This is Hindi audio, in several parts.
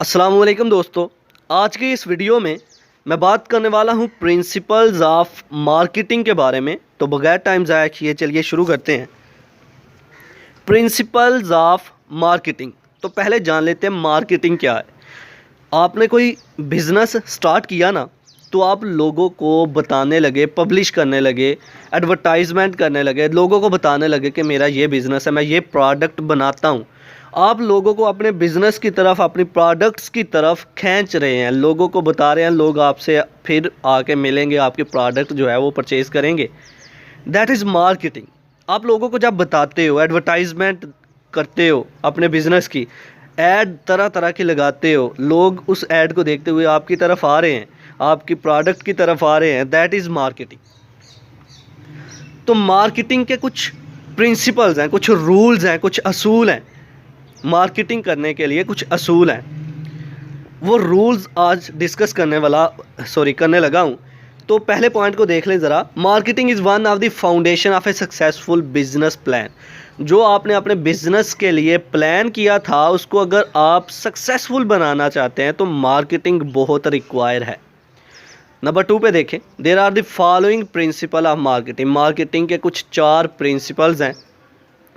अस्सलाम वालेकुम दोस्तों, आज की इस वीडियो में मैं बात करने वाला हूँ प्रिंसिपल्स ऑफ मार्केटिंग के बारे में। तो बगैर टाइम ज़ाया किए चलिए शुरू करते हैं। प्रिंसिपल्स ऑफ मार्केटिंग, तो पहले जान लेते हैं मार्केटिंग क्या है। आपने कोई बिज़नेस स्टार्ट किया ना, तो आप लोगों को बताने लगे, पब्लिश करने लगे, एडवर्टाइजमेंट करने लगे, लोगों को बताने लगे कि मेरा ये बिज़नेस है, मैं ये प्रोडक्ट बनाता हूँ। आप लोगों को अपने बिज़नेस की तरफ, अपनी प्रोडक्ट्स की तरफ खींच रहे हैं, लोगों को बता रहे हैं, लोग आपसे फिर आके मिलेंगे, आपके प्रोडक्ट जो है वो परचेज़ करेंगे। That is marketing. आप लोगों को जब बताते हो, एडवर्टाइजमेंट करते हो अपने बिज़नेस की, ऐड तरह तरह की लगाते हो, लोग उस ऐड को देखते हुए आपकी तरफ आ रहे हैं, आपकी प्रोडक्ट की तरफ आ रहे हैं, दैट इज़ मार्केटिंग। तो मार्केटिंग के कुछ प्रिंसिपल्स हैं, कुछ रूल्स हैं, कुछ असूल हैं। मार्केटिंग करने के लिए कुछ असूल हैं, वो रूल्स आज डिस्कस करने लगा हूँ। तो पहले पॉइंट को देख लें ज़रा। Marketing is one of the foundation of A successful business plan. जो आपने अपने बिजनेस के लिए प्लान किया था, उसको अगर आप सक्सेसफुल बनाना चाहते हैं तो मार्केटिंग बहुत रिक्वायर है। नंबर 2 पे देखें, there are the following principle of marketing. Marketing के कुछ 4 प्रिंसिपल्स हैं,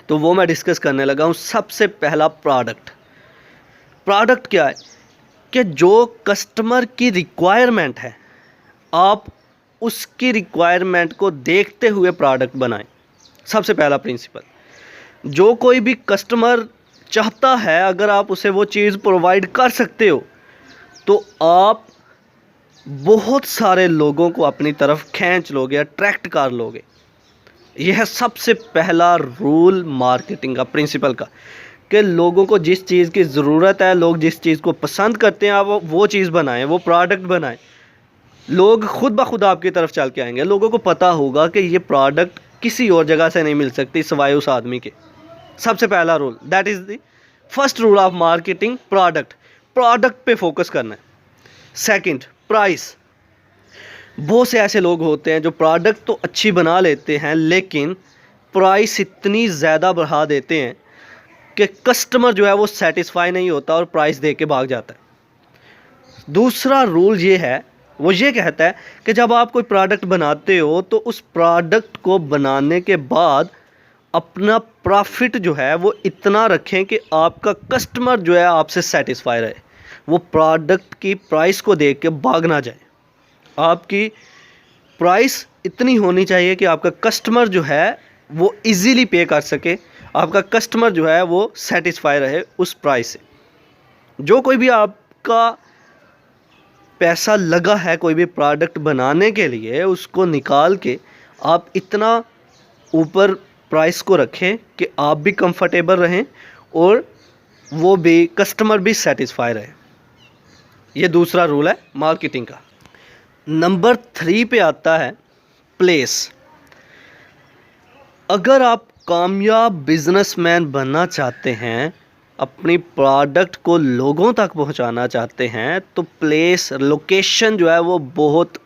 तो वो मैं डिस्कस करने लगा हूँ। सबसे पहला प्रोडक्ट। प्रोडक्ट क्या है कि जो कस्टमर की रिक्वायरमेंट है, आप उसकी रिक्वायरमेंट को देखते हुए प्रोडक्ट बनाएं। सबसे पहला प्रिंसिपल, जो कोई भी कस्टमर चाहता है, अगर आप उसे वो चीज़ प्रोवाइड कर सकते हो, तो आप बहुत सारे लोगों को अपनी तरफ खींच लोगे, अट्रैक्ट कर लोगे। यह है सबसे पहला रूल मार्केटिंग का, प्रिंसिपल का, कि लोगों को जिस चीज़ की ज़रूरत है, लोग जिस चीज़ को पसंद करते हैं, आप वो चीज़ बनाएं, वो प्रोडक्ट बनाएं। लोग खुद ब खुद आपकी तरफ चल के आएंगे। लोगों को पता होगा कि ये प्रोडक्ट किसी और जगह से नहीं मिल सकती सिवाय उस आदमी के। सबसे पहला rule, that is the first rule of marketing, product. Product पे फोकस करना है। Second, price. बहुत से ऐसे लोग होते हैं जो प्रोडक्ट तो अच्छी बना लेते हैं, लेकिन प्राइस इतनी ज़्यादा बढ़ा देते हैं कि कस्टमर जो है वो सेटिस्फाई नहीं होता और प्राइस दे के भाग जाता है। दूसरा रूल ये है, वो ये कहता है कि जब आप कोई प्रोडक्ट बनाते हो, तो उस प्रोडक्ट को बनाने के बाद अपना प्रॉफिट जो है वो इतना रखें कि आपका कस्टमर जो है आपसे सेटिस्फाई रहे, वो प्रोडक्ट की प्राइस को देख के भाग ना जाए। आपकी प्राइस इतनी होनी चाहिए कि आपका कस्टमर जो है वो इजीली पे कर सके, आपका कस्टमर जो है वो सेटिस्फाई रहे उस प्राइस से। जो कोई भी आपका पैसा लगा है कोई भी प्रोडक्ट बनाने के लिए, उसको निकाल के आप इतना ऊपर प्राइस को रखें कि आप भी कंफर्टेबल रहें और वो भी, कस्टमर भी सेटिस्फाई रहे। ये दूसरा रूल है मार्केटिंग का। नंबर 3 पे आता है प्लेस। अगर आप कामयाब बिजनेसमैन बनना चाहते हैं, अपनी प्रोडक्ट को लोगों तक पहुंचाना चाहते हैं, तो प्लेस, लोकेशन जो है वो बहुत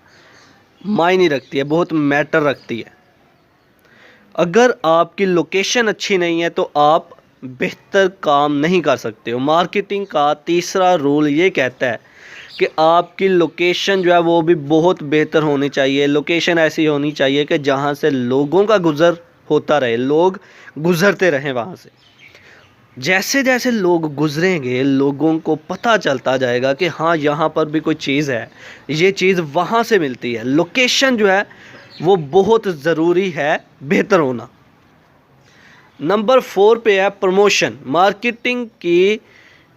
मायने रखती है, बहुत मैटर रखती है। अगर आपकी लोकेशन अच्छी नहीं है तो आप बेहतर काम नहीं कर सकते हो। मार्केटिंग का तीसरा रूल ये कहता है कि आपकी लोकेशन जो है वो भी बहुत बेहतर होनी चाहिए। लोकेशन ऐसी होनी चाहिए कि जहाँ से लोगों का गुज़र होता रहे, लोग गुज़रते रहें वहाँ से। जैसे जैसे लोग गुज़रेंगे, लोगों को पता चलता जाएगा कि हाँ, यहाँ पर भी कोई चीज़ है, ये चीज़ वहाँ से मिलती है। लोकेशन जो है वो बहुत ज़रूरी है, बेहतर होना। नंबर 4 पे है प्रमोशन। मार्केटिंग की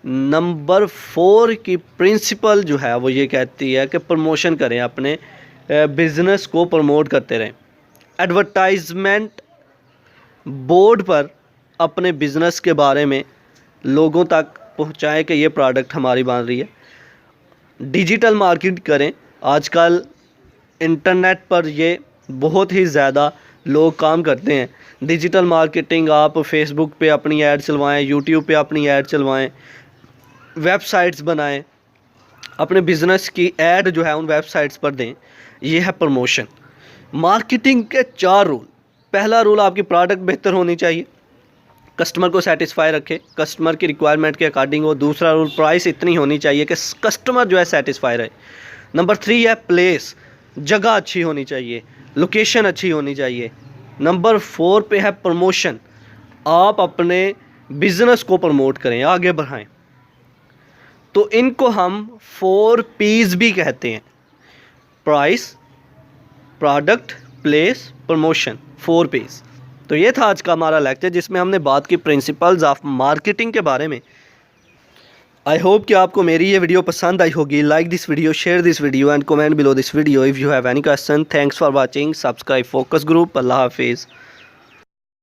नंबर 4 की प्रिंसिपल जो है वो ये कहती है कि प्रमोशन करें, अपने बिज़नेस को प्रमोट करते रहें। एडवर्टाइजमेंट बोर्ड पर अपने बिज़नेस के बारे में लोगों तक पहुंचाएं कि ये प्रोडक्ट हमारी बन रही है। डिजिटल मार्केट करें। आजकल इंटरनेट पर ये बहुत ही ज़्यादा लोग काम करते हैं। डिजिटल मार्केटिंग, आप फेसबुक पे अपनी ऐड चलवाएं, यूट्यूब पे अपनी ऐड चलवाएं, वेबसाइट्स बनाएं, अपने बिज़नेस की ऐड जो है उन वेबसाइट्स पर दें। ये है प्रमोशन। मार्केटिंग के 4 रूल। पहला रूल, आपकी प्रोडक्ट बेहतर होनी चाहिए। कस्टमर को सेटिस्फाई रखे, कस्टमर की रिक्वायरमेंट के अकॉर्डिंग हो। दूसरा रूल, प्राइस इतनी होनी चाहिए कि कस्टमर जो है सेटिस्फाई रहे। नंबर 3 है प्लेस, जगह अच्छी होनी चाहिए, लोकेशन अच्छी होनी चाहिए। नंबर 4 पे है प्रमोशन, आप अपने बिज़नेस को प्रमोट करें, आगे बढ़ाएं। तो इनको हम 4 P's भी कहते हैं, price, product, place, promotion, 4 P's। तो ये था आज का हमारा लेक्चर जिसमें हमने बात की प्रिंसिपल्स ऑफ मार्केटिंग के बारे में। आई होप कि आपको मेरी ये वीडियो पसंद आई होगी। Like this video, share this video and comment below this video if you have any question. Thanks for watching. Subscribe focus group. अल्लाह हाफिज़।